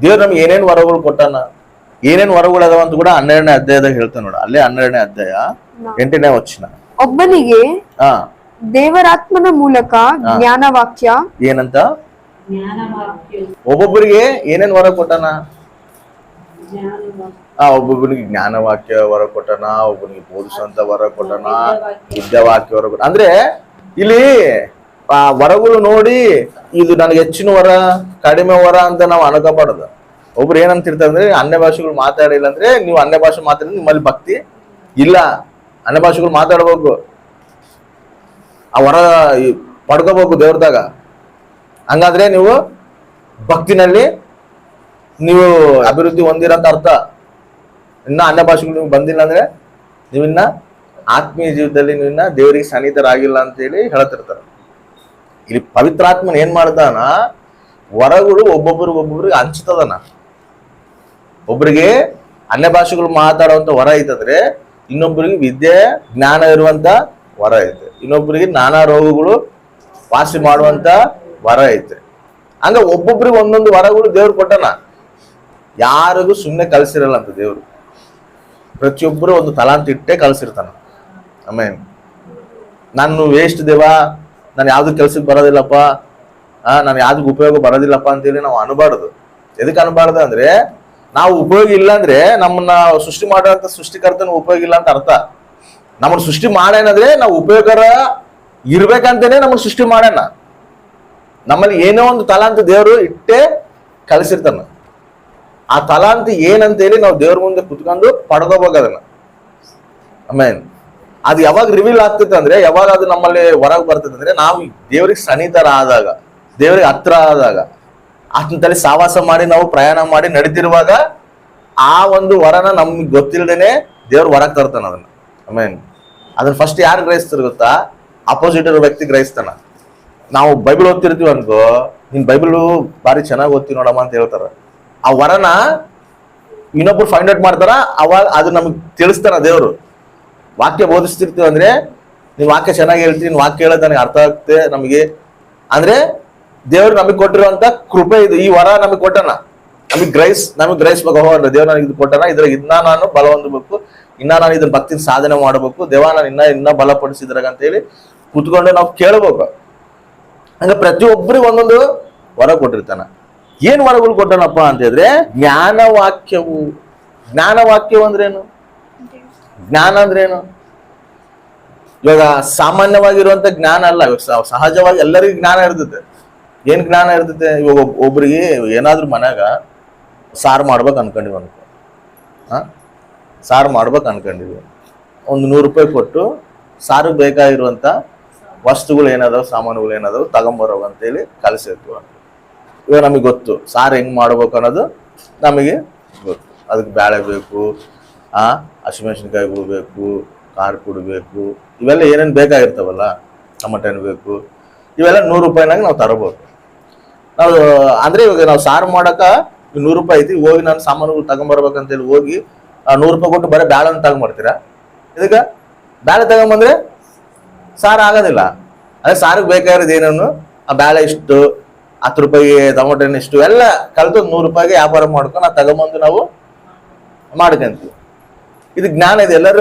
ದೇವ್ರು ನಮ್ಗೆ ಏನೇನ್ ವರಗಳು ಕೊಟ್ಟಾನ, ಏನೇನ್ ವರಗಳು ಅದಾವ ಅಂತ ಕೂಡ 12ನೇ ಅಧ್ಯಾಯದಾಗ ಹೇಳ್ತಾನೆ ನೋಡ. ಅಲ್ಲೇ 12ನೇ ಅಧ್ಯಾಯ 8ನೇ ವಚನ. ಒಬ್ಬನಿಗೆ ಹಾ, ದೇವರಾತ್ಮನ ಮೂಲಕ ಜ್ಞಾನವಾಕ್ಯ ಏನಂತ? ಒಬ್ಬೊಬ್ಬರಿಗೆ ಏನೇನ್ ವರ ಕೊಟ್ಟಾನ? ಒಬ್ಬೊಬ್ಬನಿಗೆ ಜ್ಞಾನವಾಕ್ಯ ವರ ಕೊಟ್ಟನ, ಒಬ್ಬನಿಗೆ ಬೋಧಿಸುವಂತ ವರ ಕೊಟ್ಟನ, ವಿದ್ಯಾವಾಕ್ಯ ವರ ಕೊಟ್ಟ. ಅಂದ್ರೆ ಇಲ್ಲಿ ಆ ವರಗಳು ನೋಡಿ ಇದು ನನಗೆ ಹೆಚ್ಚಿನ ವರ ಕಡಿಮೆ ವರ ಅಂತ ನಾವು ಅನ್ಕೋಬಾರ್ದು. ಒಬ್ರು ಏನಂತಿರ್ತಾರೆ ಅಂದ್ರೆ ಅನ್ಯ ಭಾಷೆಗಳು ಮಾತಾಡಿಲ್ಲ ಅಂದ್ರೆ ನೀವು ಅನ್ಯ ಭಾಷೆ ಮಾತಾಡಿದ್ರೆ ನಿಮ್ಮಲ್ಲಿ ಭಕ್ತಿ ಇಲ್ಲ. ಅನ್ಯ ಭಾಷೆಗಳು ಮಾತಾಡ್ಬೇಕು, ಆ ವರ ಪಡ್ಕೋಬೇಕು ದೇವ್ರದಾಗ. ಹಂಗಾದ್ರೆ ನೀವು ಭಕ್ತಿನಲ್ಲಿ ನೀವು ಅಭಿವೃದ್ಧಿ ಹೊಂದಿರಂತ ಅರ್ಥ. ಇನ್ನ ಅನ್ಯ ಭಾಷೆಗಳು ನಿಮ್ಗೆ ಬಂದಿಲ್ಲ ಅಂದ್ರೆ ನೀವಿನ್ನ ಆತ್ಮೀಯ ಜೀವಿತದಲ್ಲಿ ನೀವಿನ್ನ ದೇವರಿಗೆ ಸನ್ನಿಹಿತರಾಗಿಲ್ಲ ಅಂತೇಳಿ ಹೇಳ್ತಿರ್ತಾರೆ. ಇಲ್ಲಿ ಪವಿತ್ರಾತ್ಮನ ಏನ್ ಮಾಡ್ತಾನ, ವರಗಳು ಒಬ್ಬೊಬ್ಬರಿಗೆ ಹಂಚ್ತದನ. ಒಬ್ಬರಿಗೆ ಅನ್ಯ ಭಾಷೆಗಳು ಮಾತಾಡುವಂತ ವರ ಐತಂದ್ರೆ ಇನ್ನೊಬ್ಬರಿಗೆ ವಿದ್ಯೆ ಜ್ಞಾನ ಇರುವಂತ ವರ ಐತೆ, ಇನ್ನೊಬ್ಬರಿಗೆ ನಾನಾ ರೋಗಗಳು ವಾಸಿ ಮಾಡುವಂತ ವರ ಐತೆ. ಹಂಗ ಒಬ್ಬೊಬ್ರಿಗೆ ಒಂದೊಂದು ವರಗಳು ದೇವ್ರು ಕೊಟ್ಟನ. ಯಾರಿಗೂ ಸುಮ್ಮನೆ ಕಲ್ಸಿರಲ್ಲ ಅಂತ ದೇವ್ರು. ಪ್ರತಿಯೊಬ್ಬರು ಒಂದು ತಲಾಂತ ಇಟ್ಟೆ ಕಲ್ಸಿರ್ತಾನ. ಆಮೇಲೆ ನಾನು ವೇಸ್ಟ್ ದೇವಾ, ನಾನು ಯಾವ್ದು ಕೆಲ್ಸಕ್ಕೆ ಬರೋದಿಲ್ಲಪ್ಪ, ನಾನು ಯಾವ್ದಕ್ಕೆ ಉಪಯೋಗ ಬರೋದಿಲ್ಲಪ್ಪ ಅಂತೇಳಿ ನಾವು ಅನ್ಬಾರ್ದು. ಎದಕ್ಕೆ ಅನ್ಬಾರ್ದು ಅಂದ್ರೆ ನಾವು ಉಪಯೋಗ ಇಲ್ಲ ಅಂದ್ರೆ ನಮ್ಮನ್ನ ಸೃಷ್ಟಿ ಮಾಡುವಂತ ಸೃಷ್ಟಿಕರ್ತನ ಉಪಯೋಗ ಇಲ್ಲ ಅಂತ ಅರ್ಥ. ನಮ್ಮನ್ನ ಸೃಷ್ಟಿ ಮಾಡ್ಯಾನಂದ್ರೆ ನಾವು ಉಪಯೋಗರ ಇರ್ಬೇಕಂತೇನೆ ನಮ್ಮನ್ನ ಸೃಷ್ಟಿ ಮಾಡ್ಯಾನ. ನಮ್ಮಲ್ಲಿ ಏನೋ ಒಂದು ತಲಾಂತ ದೇವರು ಇಟ್ಟೆ ಕಲಿಸಿರ್ತಾನ. ಆ ತಲಾಂತ ಏನಂತೇಳಿ ನಾವು ದೇವ್ರ ಮುಂದೆ ಕುತ್ಕೊಂಡು ಪಡ್ಕೋಬೇಕು ಅದನ್ನ. ಆಮೇಲೆ ಅದು ಯಾವಾಗ ರಿವೀಲ್ ಆಗ್ತೈತೆ ಅಂದ್ರೆ, ಯಾವಾಗ ಅದು ನಮ್ಮಲ್ಲಿ ಹೊರಗೆ ಬರ್ತೈತೆ ಅಂದ್ರೆ ನಾವು ದೇವ್ರಿಗೆ ಸನ್ನಿಹಿತರ ಆದಾಗ, ದೇವ್ರಿಗೆ ಹತ್ರ ಆದಾಗ, ಆತನಲ್ಲಿ ಸಹವಾಸ ಮಾಡಿ ನಾವು ಪ್ರಯಾಣ ಮಾಡಿ ನಡೀತಿರುವಾಗ ಆ ಒಂದು ವರನ ನಮ್ಗೆ ಗೊತ್ತಿಲ್ಲದೇನೆ ದೇವ್ರು ಹೊರಗೆ ತರ್ತಾನ ಅದನ್ನ. ಆಮೇಲೆ ಅದನ್ನ ಫಸ್ಟ್ ಯಾರು ಗ್ರಹಿಸ್ತಾರ ಗೊತ್ತಾ? ಅಪೋಸಿಟ್ ಇರೋ ವ್ಯಕ್ತಿ ಗ್ರಹಿಸ್ತಾನ. ನಾವು ಬೈಬಲ್ ಓದ್ತಿರ್ತೀವಿ ಅನ್ಕೋ, ನೀನ್ ಬೈಬಲ್ ಬಾರಿ ಚೆನ್ನಾಗಿ ಓದ್ತೀವಿ ನೋಡಮ್ಮ ಅಂತ ಹೇಳ್ತಾರ. ಆ ವರನ ಇನ್ನೊಬ್ರು ಫೈಂಡ್ ಔಟ್ ಮಾಡ್ತಾರ, ಅವಾಗ ಅದು ನಮ್ಗೆ ತಿಳಿಸ್ತಾನ ದೇವ್ರು. ವಾಕ್ಯ ಬೋಧಿಸ್ತಿರ್ತೀವಿ ಅಂದ್ರೆ ನೀವ್ ವಾಕ್ಯ ಚೆನ್ನಾಗಿ ಹೇಳ್ತೀವಿ, ವಾಕ್ಯ ಹೇಳೋದು ನನಗೆ ಅರ್ಥ ಆಗ್ತದೆ ನಮಗೆ ಅಂದ್ರೆ ದೇವ್ರು ನಮಗೆ ಕೊಟ್ಟಿರುವಂತ ಕೃಪೆ ಇದು. ಈ ವರ ನಮಗೆ ಕೊಟ್ಟನ, ನಮಗೆ ಗ್ರಹಿಸ್ಬೇಕು. ಹೋಗ್ರ ದೇವ್ರು ನನಗೆ ಇದು ಕೊಟ್ಟನ, ಇದ್ರಾಗ ಇನ್ನ ನಾನು ಬಲ ಹೊಂದಬೇಕು, ಇನ್ನ ನಾನು ಇದನ್ನ ಭಕ್ತಿ ಸಾಧನೆ ಮಾಡಬೇಕು, ದೇವ ನಾನು ಇನ್ನ ಬಲಪಡಿಸಿದ್ರಾಗ ಅಂತ ಹೇಳಿ ಕುತ್ಕೊಂಡು ನಾವು ಕೇಳ್ಬೇಕು. ಹಂಗ ಪ್ರತಿಯೊಬ್ಬರಿಗೆ ಒಂದೊಂದು ವರ ಕೊಟ್ಟಿರ್ತಾನ. ಏನ್ ವರಗಳು ಕೊಟ್ಟನಪ್ಪ ಅಂತ ಹೇಳಿದ್ರೆ ಜ್ಞಾನವಾಕ್ಯವು. ಜ್ಞಾನವಾಕ್ಯವು ಅಂದ್ರೇನು? ಜ್ಞಾನ ಅಂದ್ರೇನು? ಇವಾಗ ಸಾಮಾನ್ಯವಾಗಿರುವಂತ ಜ್ಞಾನ ಅಲ್ಲ, ಇವಾಗ ಸಹಜವಾಗಿ ಎಲ್ಲರಿಗೂ ಜ್ಞಾನ ಇರ್ತೈತೆ. ಏನ್ ಜ್ಞಾನ ಇರ್ತೈತೆ? ಇವಾಗ ಒಬ್ರಿಗೆ ಏನಾದ್ರೂ ಮನ್ಯಾಗ ಸಾರು ಮಾಡ್ಬೇಕು ಅನ್ಕೊಂಡಿವಿ ಅನ್ಕೋ, ಸಾರು ಮಾಡ್ಬೇಕು ಅನ್ಕೊಂಡಿವಿ, ಒಂದು 100 ರೂಪಾಯಿ ಕೊಟ್ಟು ಸಾರಿಗೆ ಬೇಕಾಗಿರುವಂತ ವಸ್ತುಗಳು ಏನಾದವು, ಸಾಮಾನುಗಳು ಏನಾದವು ತಗೊಂಬರೋ ಅಂತೇಳಿ ಕಲಿಸಿರ್ತೀವ. ಇವಾಗ ನಮಗೆ ಗೊತ್ತು ಸಾರು ಹೆಂಗ್ ಮಾಡ್ಬೇಕು ಅನ್ನೋದು ನಮಗೆ ಗೊತ್ತು. ಅದಕ್ಕೆ ಬೇಳೆ ಬೇಕು, ಹಸಿಮೆಣಸಿನ್ಕಾಯಿಗಳು ಬೇಕು, ಖಾರ ಪುಡಿ ಬೇಕು, ಇವೆಲ್ಲ ಏನೇನು ಬೇಕಾಗಿರ್ತಾವಲ್ಲ, ಟಮಟೆ ಹಣ್ಣು ಬೇಕು, ಇವೆಲ್ಲ 100 ರೂಪಾಯಿನಾಗ ನಾವು ತರಬಹುದು. ನಾವು ಅಂದ್ರೆ ಇವಾಗ ನಾವು ಸಾರು ಮಾಡಕ 100 ರೂಪಾಯಿ ಐತಿ, ಹೋಗಿ ನಾನು ಸಾಮಾನುಗಳು ತಗೊಂಬರ್ಬೇಕಂತೇಳಿ ಹೋಗಿ 100 ರೂಪಾಯಿ ಕೊಟ್ಟು ಬರೀ ಬ್ಯಾಳನ್ನು ತಗೊಂಬರ್ತೀರಾ? ಇದಕ್ಕೆ ಬ್ಯಾಳೆ ತಗೊಂಬಂದ್ರೆ ಸಾರು ಆಗೋದಿಲ್ಲ. ಅದೇ ಸಾರಿಗೆ ಬೇಕಾಗಿರೋದು ಏನೇನು, ಆ ಬ್ಯಾಳೆ ಇಷ್ಟು, 10 ರೂಪಾಯಿಗೆ ಟೊಮೊಟೊ ಹಣ್ಣು ಇಷ್ಟು, ಎಲ್ಲ ಕಲಿತು 100 ರೂಪಾಯಿಗೆ ವ್ಯಾಪಾರ ಮಾಡ್ಕೊಂಡು ಆ ತಗೊಂಬಂದು ನಾವು ಮಾಡ್ಕೊಂತೀವಿ. ಇದು ಜ್ಞಾನ ಇದೆ,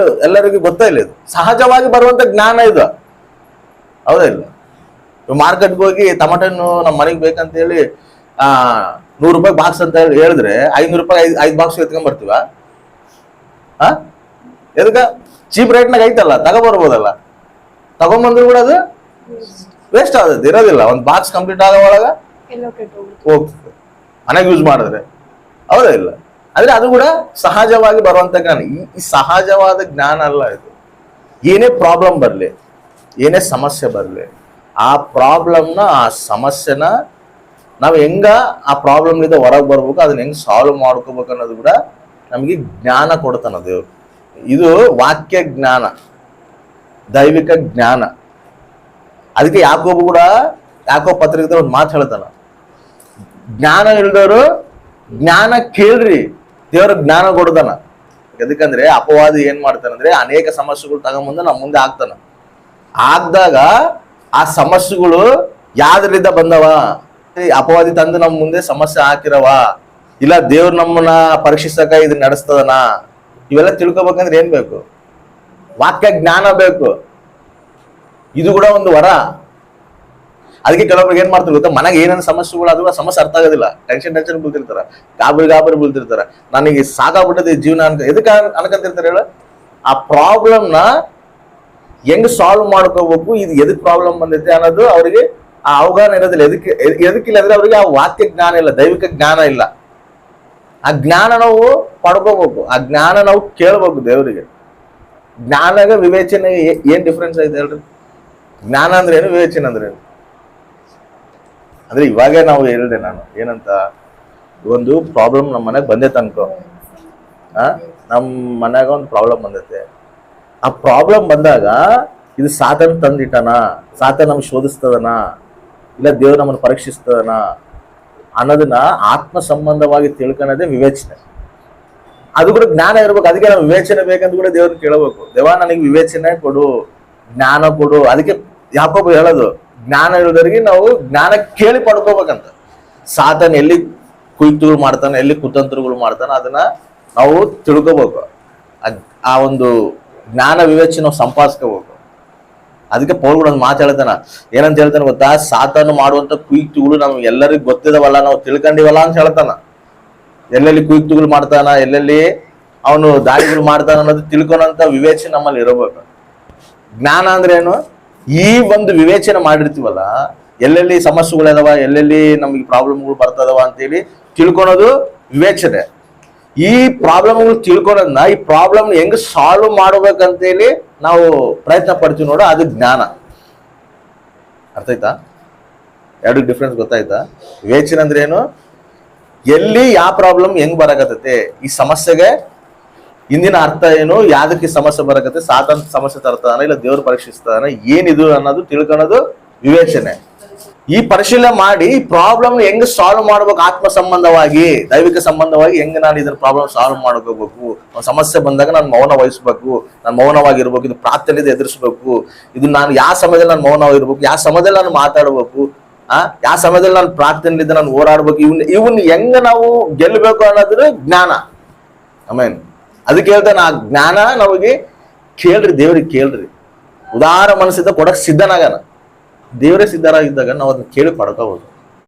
ಎಲ್ಲರಿಗೂ ಗೊತ್ತಾ ಇಲ್ಲ? ಇದು ಸಹಜವಾಗಿ ಬರುವಂತ ಜ್ಞಾನ ಇದು, ಹೌದಾ ಇಲ್ಲ? ಮಾರ್ಕೆಟ್ಗೆ ಹೋಗಿ ಟೊಮೊಟೊ ಹಣ್ಣು ನಮ್ಮ ಮನೆಗೆ ಬೇಕಂತ ಹೇಳಿ 100 ರೂಪಾಯಿ ಬಾಕ್ಸ್ ಅಂತ ಹೇಳಿದ್ರೆ 500 ರೂಪಾಯಿ 5 ಬಾಕ್ಸ್ ಎತ್ಕೊಂಡ್ ಬರ್ತೀವ? ಎದಕ್ಕ? ಚೀಪ್ ರೇಟ್ನಾಗ ಐತಲ್ಲ, ತಗೊಬರ್ಬೋದಲ್ಲ. ತಗೊಂಬಂದ್ರು ಕೂಡ ಅದು ವೇಸ್ಟ್ ಆಗುತ್ತೆ, ಇರೋದಿಲ್ಲ. ಒಂದು ಬಾಕ್ಸ್ ಕಂಪ್ಲೀಟ್ ಆಗೋ ಒಳಗ ಹೋಗ್ತದೆ ಮನೆಗೆ ಯೂಸ್ ಮಾಡಿದ್ರೆ, ಹೌದಾ ಇಲ್ಲ? ಆದ್ರೆ ಅದು ಕೂಡ ಸಹಜವಾಗಿ ಬರುವಂತ ಜ್ಞಾನ. ಈ ಸಹಜವಾದ ಜ್ಞಾನ ಅಲ್ಲ ಇದು. ಏನೇ ಪ್ರಾಬ್ಲಮ್ ಬರಲಿ, ಏನೇ ಸಮಸ್ಯೆ ಬರಲಿ, ಆ ಪ್ರಾಬ್ಲಮ್ನ, ಆ ಸಮಸ್ಯೆನ ನಾವು ಹೆಂಗ ಆ ಪ್ರಾಬ್ಲಮ್ನಿಂದ ಹೊರಗೆ ಬರ್ಬೇಕು, ಅದನ್ನ ಹೆಂಗ್ ಸಾಲ್ವ್ ಮಾಡ್ಕೋಬೇಕು ಅನ್ನೋದು ಕೂಡ ನಮಗೆ ಜ್ಞಾನ ಕೊಡ್ತಾನ ದೇವ್ರು. ಇದು ವಾಕ್ಯ ಜ್ಞಾನ, ದೈವಿಕ ಜ್ಞಾನ. ಅದಕ್ಕೆ ಯಾಕೋಬು ಕೂಡ ಯಾಕೋ ಪತ್ರಿಕೆ ಒಂದು ಮಾತು ಹೇಳ್ತಾನ, ಜ್ಞಾನ ಇಲ್ದವರು ಜ್ಞಾನ ಕೇಳ್ರಿ, ದೇವ್ರ ಜ್ಞಾನ ಕೊಡ್ತಾನ. ಎದಕ್ಕಂದ್ರೆ ಅಪವಾದಿ ಏನ್ ಮಾಡ್ತಾನಂದ್ರೆ ಅನೇಕ ಸಮಸ್ಯೆಗಳು ತಗೊಂಬಂದು ನಮ್ಮ ಮುಂದೆ ಹಾಕ್ತಾನ. ಆಗ್ದಾಗ ಆ ಸಮಸ್ಯೆಗಳು ಯಾವ್ದ್ರಿಂದ ಬಂದವ? ಅಪವಾದಿ ತಂದು ನಮ್ಮ ಮುಂದೆ ಸಮಸ್ಯೆ ಹಾಕಿರವ, ಇಲ್ಲ ದೇವ್ರು ನಮ್ಮನ್ನ ಪರೀಕ್ಷಿಸಕ ಇದು ನಡೆಸ್ತದನ, ಇವೆಲ್ಲ ತಿಳ್ಕೊಬೇಕಂದ್ರೆ ಏನ್ ಬೇಕು? ವಾಕ್ಯ ಜ್ಞಾನ ಬೇಕು. ಇದು ಕೂಡ ಒಂದು ವರ. ಅದಕ್ಕೆ ಕೆಲವೊಬ್ರಿಗೆ ಏನ್ ಮಾಡ್ತಾರೆ ಗೊತ್ತಾ, ಮನೆಗೆ ಏನೇನು ಸಮಸ್ಯೆಗಳು ಅದು ಸಮಸ್ಯೆ ಅರ್ಥ ಆಗೋದಿಲ್ಲ, ಟೆನ್ಷನ್ ಬೀಳ್ತಿರ್ತಾರ, ಗಾಬರಿ ಬೀಳ್ತಿರ್ತಾರ. ನನಗೆ ಸಾಕಾಗ್ಬಿಟ್ಟದೆ ಜೀವನ ಎದಕ್ಕೆ ಅನ್ಕಂತಿರ್ತಾರೆ ಹೇಳ? ಆ ಪ್ರಾಬ್ಲಮ್ನ ಹೆಂಗ್ ಸಾಲ್ವ್ ಮಾಡ್ಕೋಬೇಕು, ಇದು ಎದಕ್ ಪ್ರಾಬ್ಲಮ್ ಬಂದೈತೆ ಅನ್ನೋದು ಅವರಿಗೆ ಆ ಅವಗಾಹನ ಇರೋದಿಲ್ಲ. ಎದಕ್ಕಿಲ್ಲ ಅಂದ್ರೆ ಅವರಿಗೆ ಆ ವಾಕ್ಯ ಜ್ಞಾನ ಇಲ್ಲ, ದೈವಿಕ ಜ್ಞಾನ ಇಲ್ಲ. ಆ ಜ್ಞಾನ ನಾವು ಪಡ್ಕೋಬೇಕು, ಆ ಜ್ಞಾನ ನಾವು ಕೇಳ್ಬೇಕು ದೇವರಿಗೆ. ಜ್ಞಾನಗ ವಿವೇಚನೆ ಏನ್ ಡಿಫ್ರೆನ್ಸ್ ಐತೆ ಹೇಳ್ರಿ? ಜ್ಞಾನ ಅಂದ್ರೆ ಏನು, ವಿವೇಚನೆ ಅಂದ್ರೆ ಏನು? ಅಂದ್ರೆ ಇವಾಗೇ ನಾವು ಹೇಳಿದೆ ನಾನು ಏನಂತ, ಒಂದು ಪ್ರಾಬ್ಲಮ್ ನಮ್ಮ ಮನೆಗೆ ಬಂದೈತೆ ಅನ್ಕೋ, ನಮ್ಮ ಮನ್ಯಾಗ ಒಂದು ಪ್ರಾಬ್ಲಮ್ ಬಂದೈತೆ. ಆ ಪ್ರಾಬ್ಲಮ್ ಬಂದಾಗ ಇದು ಸಾತನ್ ತಂದಿಟ್ಟನ, ಸಾತನ್ ನಮ್ಗೆ ಶೋಧಿಸ್ತದನ, ಇಲ್ಲ ದೇವ್ರು ನಮ್ಮನ್ನು ಪರೀಕ್ಷಿಸ್ತದನ ಅನ್ನೋದನ್ನ ಆತ್ಮ ಸಂಬಂಧವಾಗಿ ತಿಳ್ಕೊಳ್ಳೋದೇ ವಿವೇಚನೆ. ಅದು ಕೂಡ ಜ್ಞಾನ ಇರ್ಬೇಕು. ಅದಕ್ಕೆ ನಾವು ವಿವೇಚನೆ ಬೇಕಂತ ಕೂಡ ದೇವ್ರನ್ನ ಕೇಳಬೇಕು. ದೇವ ನನಗೆ ವಿವೇಚನೆ ಕೊಡು, ಜ್ಞಾನ ಕೊಡು. ಅದಕ್ಕೆ ಯಾಕೋಬ ಹೇಳೋದು, ಜ್ಞಾನ ಇರೋದರಿಗೆ ನಾವು ಜ್ಞಾನ ಕೇಳಿ ಪಡ್ಕೋಬೇಕಂತ. ಸಾತನ್ ಎಲ್ಲಿ ಕುಯುಕ್ತಿಗಳು ಮಾಡ್ತಾನೆ, ಎಲ್ಲಿ ಕುತಂತ್ರಗಳು ಮಾಡ್ತಾನೆ, ಅದನ್ನ ನಾವು ತಿಳ್ಕೋಬೇಕು. ಆ ಒಂದು ಜ್ಞಾನ ವಿವೇಚನೆ ನಾವು ಸಂಪಾದಿಸ್ಕೋಬೇಕು. ಅದಕ್ಕೆ ಪೌಲ್ ಒಂದು ಮಾತು ಹೇಳ್ತಾನ, ಏನಂತ ಹೇಳ್ತಾನೆ ಗೊತ್ತಾ? ಸಾತನು ಮಾಡುವಂತ ಕುಯುಕ್ತಿಗಳು ನಮ್ಗೆ ಎಲ್ಲರಿಗೂ ಗೊತ್ತಿದವಲ್ಲ, ನಾವು ತಿಳ್ಕೊಂಡಿವಲ್ಲ ಅಂತ ಹೇಳ್ತಾನ. ಎಲ್ಲೆಲ್ಲಿ ಕುಯುಕ್ತಿಗಳು ಮಾಡ್ತಾನ, ಎಲ್ಲೆಲ್ಲಿ ಅವನು ದಾರಿಗಳು ಮಾಡ್ತಾನ ಅನ್ನೋದು ತಿಳ್ಕೊಳಂತ ವಿವೇಚನೆ ನಮ್ಮಲ್ಲಿ ಇರಬೇಕು. ಜ್ಞಾನ ಅಂದ್ರೆ ಏನು? ಈ ಒಂದು ವಿವೇಚನೆ ಮಾಡಿರ್ತೀವಲ್ಲ, ಎಲ್ಲೆಲ್ಲಿ ಸಮಸ್ಯೆಗಳಿದಾವ, ಎಲ್ಲೆಲ್ಲಿ ನಮಗೆ ಪ್ರಾಬ್ಲಮ್ಗಳು ಬರ್ತದವ ಅಂತೇಳಿ ತಿಳ್ಕೊಳೋದು ವಿವೇಚನೆ. ಈ ಪ್ರಾಬ್ಲಮ್ಗಳು ತಿಳ್ಕೊಳೋದನ್ನ, ಈ ಪ್ರಾಬ್ಲಮ್ ಹೆಂಗ್ ಸಾಲ್ವ್ ಮಾಡ್ಬೇಕಂತೇಳಿ ನಾವು ಪ್ರಯತ್ನ ಪಡ್ತೀವಿ ನೋಡು, ಅದು ಜ್ಞಾನ. ಅರ್ಥ ಆಯ್ತಾ? ಎರಡು ಡಿಫ್ರೆನ್ಸ್ ಗೊತ್ತಾಯ್ತಾ? ವಿವೇಚನೆ ಅಂದ್ರೆ ಏನು? ಎಲ್ಲಿ ಯಾವ ಪ್ರಾಬ್ಲಮ್ ಹೆಂಗ್ ಬರಕತ್ತೈತೆ, ಈ ಸಮಸ್ಯೆಗೆ ಇಂದಿನ ಅರ್ಥ ಏನು, ಯಾವ್ದಕ್ಕೆ ಸಮಸ್ಯೆ ಬರಕತ್ತೆ, ಸಾತಂತ ಸಮಸ್ಯೆ ತರ್ತಾನ, ಇಲ್ಲ ದೇವ್ರು ಪರೀಕ್ಷಿಸ್ತಾನ, ಏನಿದು ಅನ್ನೋದು ತಿಳ್ಕೊಳ್ಳೋದು ವಿವೇಚನೆ. ಈ ಪರಿಶೀಲನೆ ಮಾಡಿ ಈ ಪ್ರಾಬ್ಲಮ್ ಹೆಂಗ್ ಸಾಲ್ವ್ ಮಾಡ್ಬೇಕು, ಆತ್ಮ ಸಂಬಂಧವಾಗಿ, ದೈವಿಕ ಸಂಬಂಧವಾಗಿ ಹೆಂಗ್ ನಾನು ಇದನ್ನ ಪ್ರಾಬ್ಲಮ್ ಸಾಲ್ವ್ ಮಾಡ್ಕೋಬೇಕು. ಒಂದು ಸಮಸ್ಯೆ ಬಂದಾಗ ನಾನು ಮೌನ ವಹಿಸ್ಬೇಕು, ನಾನು ಮೌನವಾಗಿರ್ಬೇಕು, ಇದು ಪ್ರಾರ್ಥನೆಯಿಂದ ಎದುರಿಸ್ಬೇಕು, ಇದು ನಾನು ಯಾವ ಸಮಯದಲ್ಲಿ ನಾನು ಮೌನವಾಗಿರ್ಬೇಕು, ಯಾವ ಸಮಯದಲ್ಲಿ ನಾನು ಮಾತಾಡ್ಬೇಕು, ಯಾವ ಸಮಯದಲ್ಲಿ ನಾನು ಪ್ರಾರ್ಥನೆಯಿಂದ ನಾನು ಹೋರಾಡ್ಬೇಕು, ಇವನ್ ಹೆಂಗ ನಾವು ಗೆಲ್ಲಬೇಕು ಅನ್ನೋದ್ರ ಜ್ಞಾನ. ಆಮೇನ್. ಅದಕ್ಕೆ ಹೇಳ್ತಾನೆ, ಆ ಜ್ಞಾನ ನಮಗೆ ಕೇಳ್ರಿ, ದೇವ್ರಿಗೆ ಕೇಳ್ರಿ. ಉದಾರ ಮನಸ್ಸಿಂದ ಕೊಡಕ್ ಸಿದ್ಧನಾಗನ. ದೇವರೇ ಸಿದ್ಧರಾಗಿದ್ದಾಗ ನಾವು ಅದನ್ನ ಕೇಳಿ ಪಡ್ಕೋಬಹುದು.